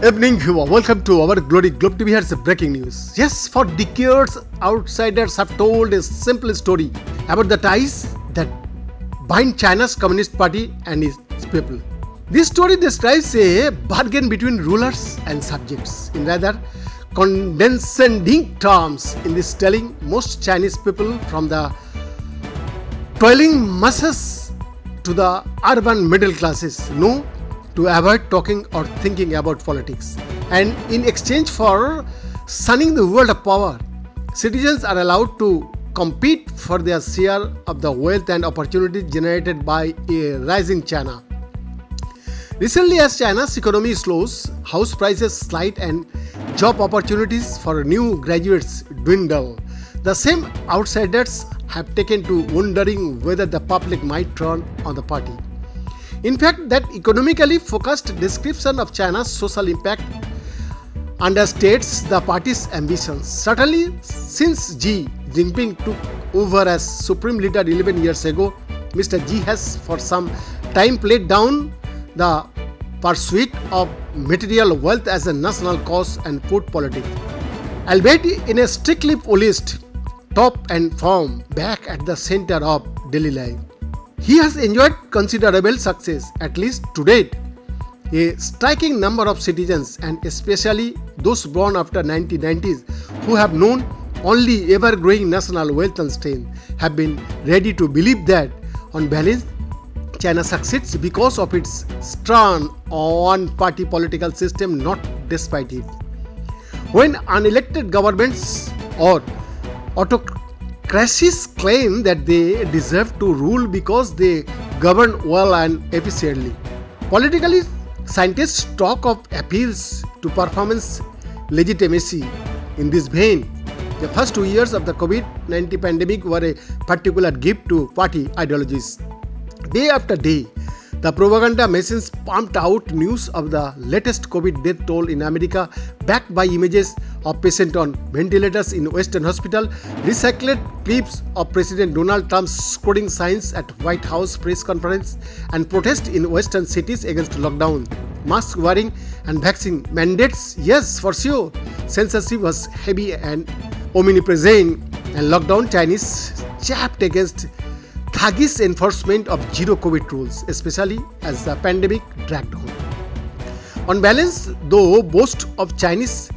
Evening viewer, welcome to our Glory Globe TV. Here's the breaking news. Yes, for decades, outsiders have told a simple story about the ties that bind China's Communist Party and its people. This story describes a bargain between rulers and subjects in rather condescending terms. In this telling, most Chinese people, from the toiling masses to the urban middle classes, know to avoid talking or thinking about politics. And in exchange for sunning the world of power, citizens are allowed to compete for their share of the wealth and opportunities generated by a rising China. Recently, as China's economy slows, house prices slide and job opportunities for new graduates dwindle, the same outsiders have taken to wondering whether the public might turn on the party. In fact, that economically focused description of China's social impact understates the party's ambitions. Certainly, since Xi Jinping took over as supreme leader 11 years ago, Mr. Xi has for some time played down the pursuit of material wealth as a national cause and put politics, albeit in a strictly policed, top and form, back at the center of daily life. He has enjoyed considerable success, at least to date. A striking number of citizens, and especially those born after 1990s, who have known only ever-growing national wealth and strength, have been ready to believe that, on balance, China succeeds because of its stern one-party political system, not despite it. When unelected governments or autocracies claim that they deserve to rule because they govern well and efficiently, politically, scientists talk of appeals to performance legitimacy. In this vein, the first 2 years of the COVID-19 pandemic were a particular gift to party ideologies. Day after day, the propaganda machines pumped out news of the latest COVID death toll in America, backed by images of patients on ventilators in Western hospital, recycled clips of President Donald Trump's scolding signs at White House press conference, and protests in Western cities against lockdown, mask wearing, and vaccine mandates. Yes, for sure, censorship was heavy and omnipresent, and lockdown Chinese chapped against thuggish enforcement of zero COVID rules, especially as the pandemic dragged on. On balance, though boast of Chinese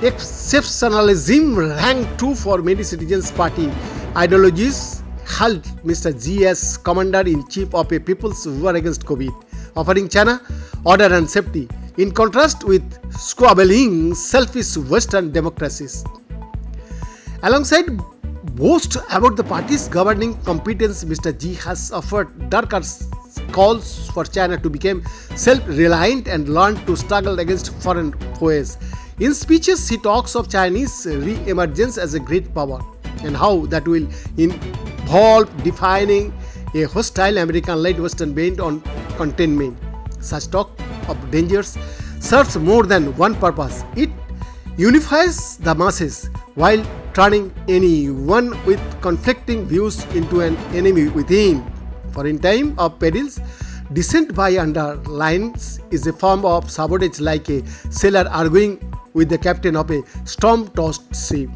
exceptionalism rang true for many citizens' party ideologies, held Mr. Xi as commander-in-chief of a people's war against COVID, offering China order and safety, in contrast with squabbling, selfish Western democracies. Alongside boast about the party's governing competence, Mr. Xi has offered darker calls for China to become self-reliant and learn to struggle against foreign foes. In speeches, he talks of Chinese re-emergence as a great power and how that will involve defining a hostile American-led Western bent on containment. Such talk of dangers serves more than one purpose. It unifies the masses while turning anyone with conflicting views into an enemy within. For in time of perils, dissent by underlines is a form of sabotage, like a sailor arguing with the captain of a storm-tossed ship.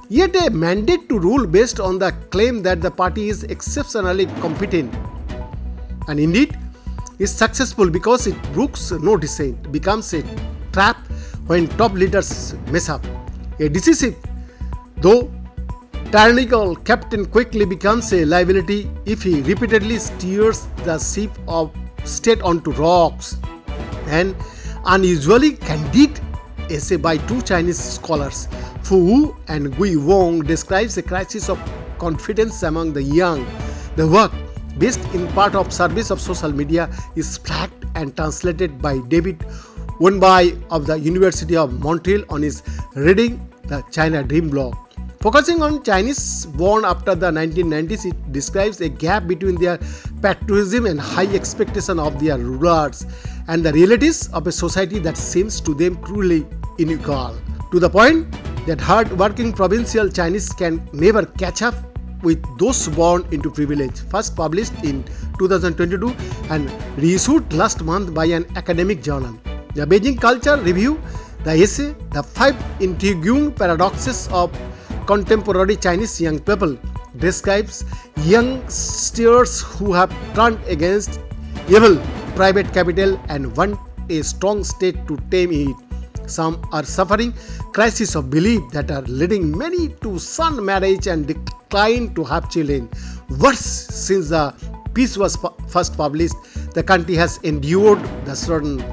Yet a mandate to rule based on the claim that the party is exceptionally competent, and indeed is successful because it brooks no dissent, becomes a trap when top leaders mess up. A decisive, though tyrannical captain quickly becomes a liability if he repeatedly steers the ship of state onto rocks. An unusually candid essay by two Chinese scholars, Fu Wu and Gui Wong, describes a crisis of confidence among the young. The work, based in part of service of social media, is flagged and translated by David Wenbai of the University of Montreal on his Reading the China Dream blog. Focusing on Chinese born after the 1990s, it describes a gap between their patriotism and high expectation of their rulers and the realities of a society that seems to them truly unequal, to the point that hard-working provincial Chinese can never catch up with those born into privilege. First published in 2022 and reissued last month by an academic journal. The Beijing Culture Review, the essay, The 5 Intriguing Paradoxes of Contemporary Chinese Young People, describes youngsters who have turned against evil private capital and want a strong state to tame it. Some are suffering crises of belief that are leading many to shun marriage and decline to have children. Worse, since the piece was first published, the country has endured the sudden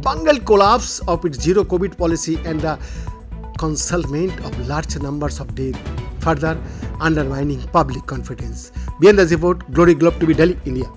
bungled collapse of its zero COVID policy and the concealment of large numbers of deaths, further undermining public confidence. Beyond the report, Glory Globe TV, Delhi, India.